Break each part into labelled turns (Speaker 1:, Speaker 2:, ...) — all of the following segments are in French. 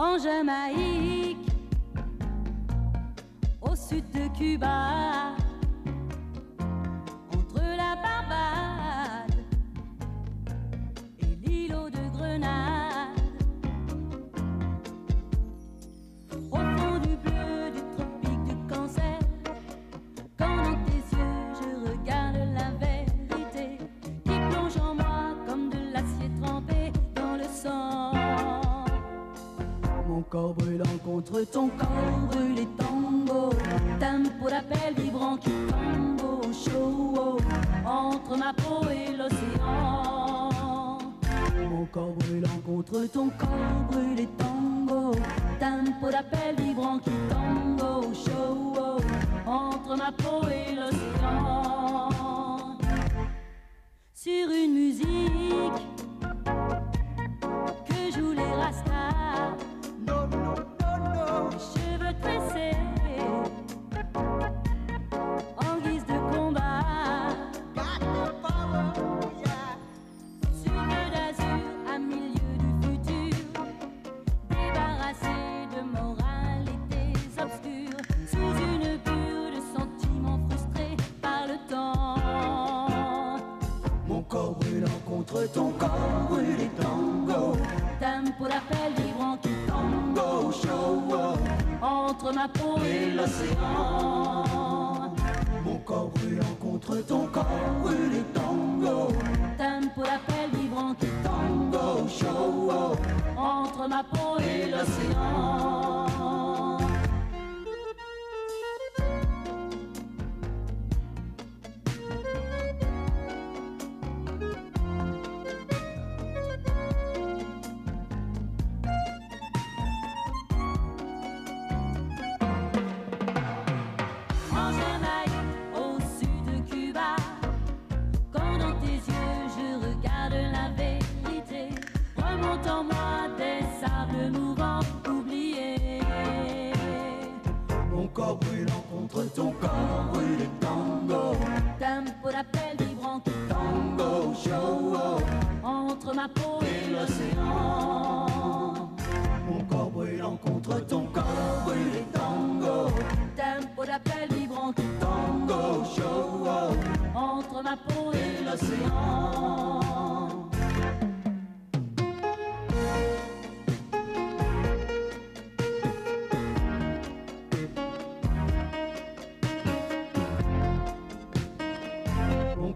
Speaker 1: en Jamaïque, au sud de Cuba, entre la Barbade et l'îlot de Grenade, au fond du bleu du tropique du Cancer, quand dans tes yeux je regarde la vérité qui plonge en moi comme de l'acier trempé dans le sang. Mon corps brûlant contre ton corps brûlé, tango, tempo d'appel vibrant qui tango, show, entre ma peau et l'océan. Mon corps brûlant contre ton corps brûlé, tango, tempo d'appel vibrant qui tango, show, entre ma peau et l'océan. Sur une musique que jouent les rastas, cheveux tressés en guise de combat, sur bleu d'azur à milieu du futur, débarrassé de moralités obscures, sous une bulle de sentiments frustrés par le temps. Mon corps brûlant contre ton corps brûlé, tango, tempo d'appel vibrant qui tango, show, entre ma peau et l'océan. Mon corps brûlant contre ton corps brûlé, tango, tempo d'appel vibrant qui tango, show, entre ma peau et l'océan. Corps brûlant contre ton corps brûlé, tango, tempo d'appel vibrant qui tango, show, entre ma peau et l'océan. Mon corps brûlant contre ton corps brûlé, tango, tempo d'appel vibrant qui tango, show, entre ma peau et l'océan.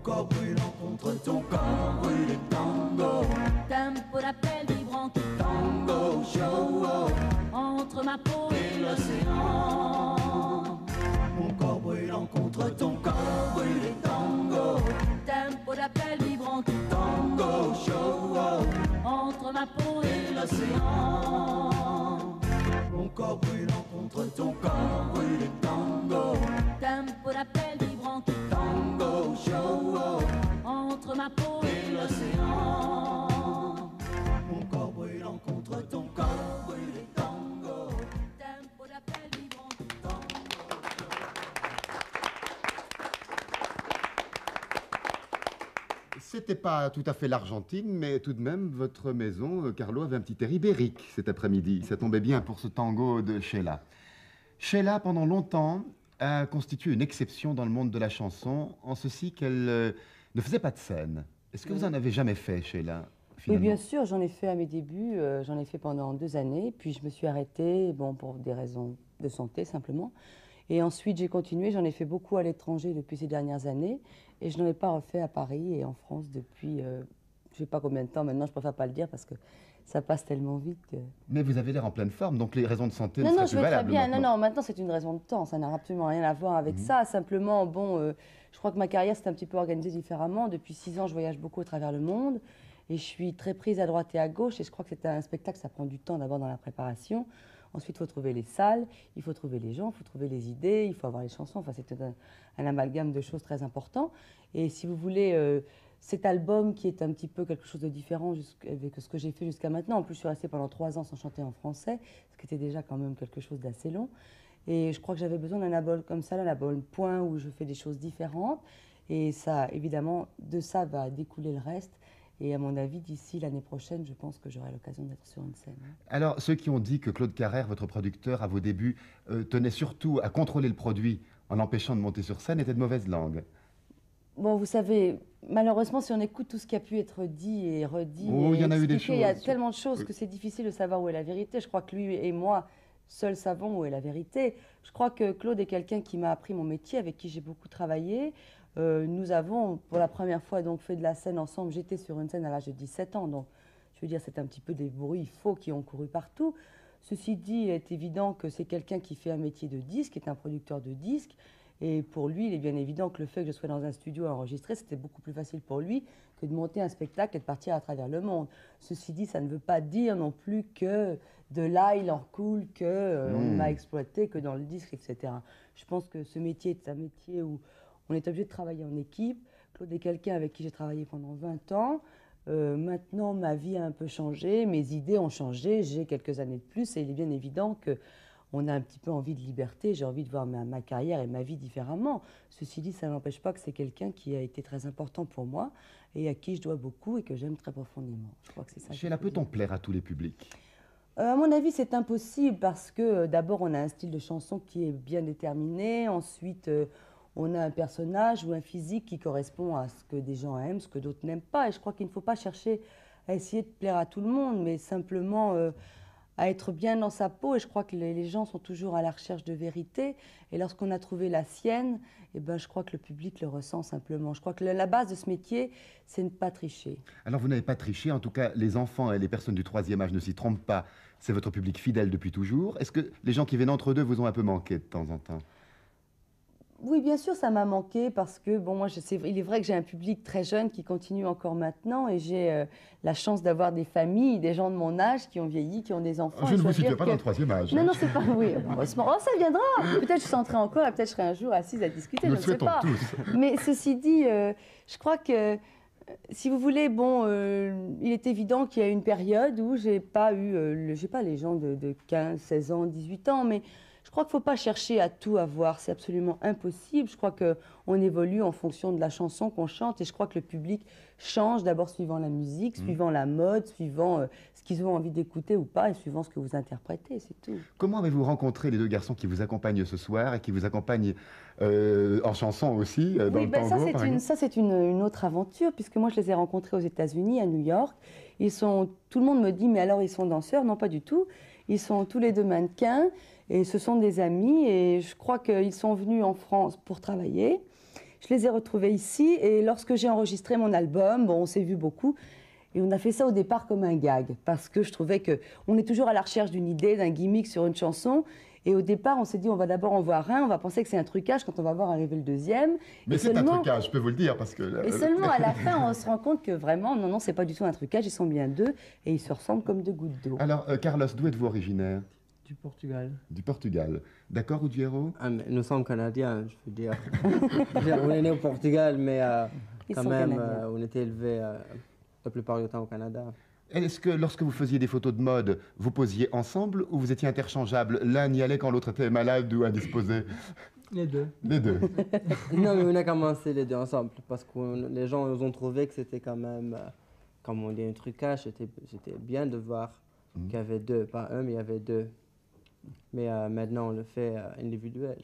Speaker 1: Corps brûlant contre ton corps brûlé, tango, tempo d'appel vibrant qui tango, show, entre ma peau et l'océan. Mon corps brûlant contre ton corps brûlé, tango, tempo d'appel vibrant qui tango, show, entre ma peau et l'océan. Mon corps brûlant contre ton corps brûlé, tango, tempo d'appel vibrant qui tango, show, entre ma peau et l'océan. Mon corps brûlant contre ton corps brûlé, tango, tempo d'appel vibrant qui tango.
Speaker 2: C'était pas tout à fait l'Argentine, mais tout de même, votre maison, Carlo, avait un petit air ibérique cet après-midi. Ça tombait bien pour ce tango de Sheila. Sheila, pendant longtemps, a constitué une exception dans le monde de la chanson, en ceci qu'elle ne faisait pas de scène. Est-ce que vous en avez jamais fait, Sheila,
Speaker 3: finalement? Oui, bien sûr, j'en ai fait à mes débuts, j'en ai fait pendant 2 années, puis je me suis arrêtée, bon, pour des raisons de santé simplement. Et ensuite, j'ai continué, j'en ai fait beaucoup à l'étranger depuis ces dernières années, et je n'en ai pas refait à Paris et en France depuis, je ne sais pas combien de temps maintenant, je préfère pas le dire parce que ça passe tellement vite que...
Speaker 2: Mais vous avez l'air en pleine forme, donc les raisons de santé ne
Speaker 3: non,
Speaker 2: seraient
Speaker 3: je
Speaker 2: plus
Speaker 3: vais très
Speaker 2: valables
Speaker 3: bien.
Speaker 2: maintenant.
Speaker 3: Non, maintenant c'est une raison de temps, ça n'a absolument rien à voir avec ça. Simplement, bon, je crois que ma carrière s'est un petit peu organisée différemment. Depuis 6 ans, je voyage beaucoup à travers le monde et je suis très prise à droite et à gauche. Et je crois que c'est un spectacle, ça prend du temps d'abord dans la préparation. Ensuite, il faut trouver les salles, il faut trouver les gens, il faut trouver les idées, il faut avoir les chansons. Enfin, c'est un amalgame de choses très important. Et si vous voulez... cet album qui est un petit peu quelque chose de différent avec ce que j'ai fait jusqu'à maintenant. En plus, je suis restée pendant 3 ans sans chanter en français, ce qui était déjà quand même quelque chose d'assez long. Et je crois que j'avais besoin d'un album comme ça, d'un album point où je fais des choses différentes. Et ça, évidemment, de ça va découler le reste. Et à mon avis, d'ici l'année prochaine, je pense que j'aurai l'occasion d'être sur une scène.
Speaker 2: Alors, ceux qui ont dit que Claude Carrère, votre producteur, à vos débuts, tenait surtout à contrôler le produit en l'empêchant de monter sur scène, étaient de mauvaise langue.
Speaker 3: Bon, vous savez, malheureusement, si on écoute tout ce qui a pu être dit et redit,
Speaker 2: Oh,
Speaker 3: et
Speaker 2: il y en a eu des
Speaker 3: expliqué, il y a
Speaker 2: choses.
Speaker 3: tellement de choses
Speaker 2: Oui.
Speaker 3: que c'est difficile de savoir où est la vérité. Je crois que lui et moi, seuls savons où est la vérité. Je crois que Claude est quelqu'un qui m'a appris mon métier, avec qui j'ai beaucoup travaillé. Nous avons, pour la première fois, donc fait de la scène ensemble. J'étais sur une scène à l'âge de 17 ans, donc je veux dire, c'est un petit peu des bruits faux qui ont couru partout. Ceci dit, il est évident que c'est quelqu'un qui fait un métier de disque, qui est un producteur de disques. Et pour lui, il est bien évident que le fait que je sois dans un studio à enregistrer, c'était beaucoup plus facile pour lui que de monter un spectacle et de partir à travers le monde. Ceci dit, ça ne veut pas dire non plus que de là, il en coule, qu'on m'a exploité, que dans le disque, etc. Je pense que ce métier est un métier où on est obligé de travailler en équipe. Claude est quelqu'un avec qui j'ai travaillé pendant 20 ans. Maintenant, ma vie a un peu changé, mes idées ont changé, j'ai quelques années de plus et il est bien évident que on a un petit peu envie de liberté, j'ai envie de voir ma carrière et ma vie différemment. Ceci dit, ça n'empêche pas que c'est quelqu'un qui a été très important pour moi et à qui je dois beaucoup et que j'aime très profondément. Je crois que c'est ça.
Speaker 2: Sheila, peut-on plaire à tous les publics?
Speaker 3: À mon avis, c'est impossible parce que d'abord, on a un style de chanson qui est bien déterminé. Ensuite, on a un personnage ou un physique qui correspond à ce que des gens aiment, ce que d'autres n'aiment pas. Et je crois qu'il ne faut pas chercher à essayer de plaire à tout le monde, mais simplement à être bien dans sa peau. Et je crois que les gens sont toujours à la recherche de vérité. Et lorsqu'on a trouvé la sienne, eh ben, je crois que le public le ressent simplement. Je crois que la base de ce métier, c'est ne pas tricher.
Speaker 2: Alors, vous n'avez pas triché, en tout cas, les enfants et les personnes du troisième âge ne s'y trompent pas. C'est votre public fidèle depuis toujours. Est-ce que les gens qui viennent entre deux vous ont un peu manqué de temps en temps?
Speaker 3: Oui, bien sûr, ça m'a manqué parce que, bon, moi, il est vrai que j'ai un public très jeune qui continue encore maintenant et j'ai la chance d'avoir des familles, des gens de mon âge qui ont vieilli, qui ont des enfants.
Speaker 2: Je ne
Speaker 3: dois
Speaker 2: vous situe
Speaker 3: dire
Speaker 2: pas
Speaker 3: que-
Speaker 2: dans le troisième âge.
Speaker 3: Non, non, c'est pas... Oui, heureusement. Oh, ça viendra. Peut-être je senterai encore et peut-être je serai un jour assise à discuter,
Speaker 2: Nous
Speaker 3: je
Speaker 2: le
Speaker 3: ne sais
Speaker 2: souhaitons
Speaker 3: pas.
Speaker 2: tous.
Speaker 3: Mais ceci dit, je crois que, si vous voulez, bon, il est évident qu'il y a une période où j'ai pas eu, j'ai pas les gens de 15, 16 ans, 18 ans, mais je crois qu'il ne faut pas chercher à tout avoir, c'est absolument impossible. Je crois qu'on évolue en fonction de la chanson qu'on chante et je crois que le public change d'abord suivant la musique, suivant la mode, suivant ce qu'ils ont envie d'écouter ou pas et suivant ce que vous interprétez, c'est tout.
Speaker 2: Comment avez-vous rencontré les deux garçons qui vous accompagnent ce soir et qui vous accompagnent en chanson aussi, dans
Speaker 3: Oui,
Speaker 2: le
Speaker 3: ben
Speaker 2: tango, par exemple?
Speaker 3: ça c'est une autre aventure puisque moi je les ai rencontrés aux États-Unis, à New York. Tout le monde me dit mais alors ils sont danseurs? Non, pas du tout. Ils sont tous les deux mannequins et ce sont des amis et je crois qu'ils sont venus en France pour travailler. Je les ai retrouvés ici et lorsque j'ai enregistré mon album, bon, on s'est vu beaucoup et on a fait ça au départ comme un gag parce que je trouvais qu'on est toujours à la recherche d'une idée, d'un gimmick sur une chanson. Et au départ, on s'est dit, on va d'abord en voir un, on va penser que c'est un trucage quand on va voir arriver le deuxième.
Speaker 2: Mais c'est un trucage, je peux vous le dire, parce que...
Speaker 3: Et seulement à la fin, on se rend compte que vraiment, non, non, c'est pas du tout un trucage, ils sont bien deux et ils se ressemblent comme deux gouttes d'eau.
Speaker 2: Alors, Carlos, d'où êtes-vous originaire?
Speaker 4: Du Portugal.
Speaker 2: Du Portugal. D'accord, Ruggiero?
Speaker 4: Ah, mais nous sommes Canadiens, je veux dire. On est né au Portugal, mais
Speaker 3: Ils
Speaker 4: quand
Speaker 3: sont
Speaker 4: même,
Speaker 3: Canadiens.
Speaker 4: on était élevés la plupart du temps au Canada.
Speaker 2: Est-ce que lorsque vous faisiez des photos de mode, vous posiez ensemble ou vous étiez interchangeables? L'un y allait quand l'autre était malade ou indisposé?
Speaker 4: Les deux.
Speaker 2: Les deux.
Speaker 4: Non, mais on a commencé les deux ensemble parce que les gens ont trouvé que c'était quand même, comme on dit, un trucage. C'était bien de voir qu'il y avait deux, pas un, mais il y avait deux. Mais maintenant, on le fait individuel.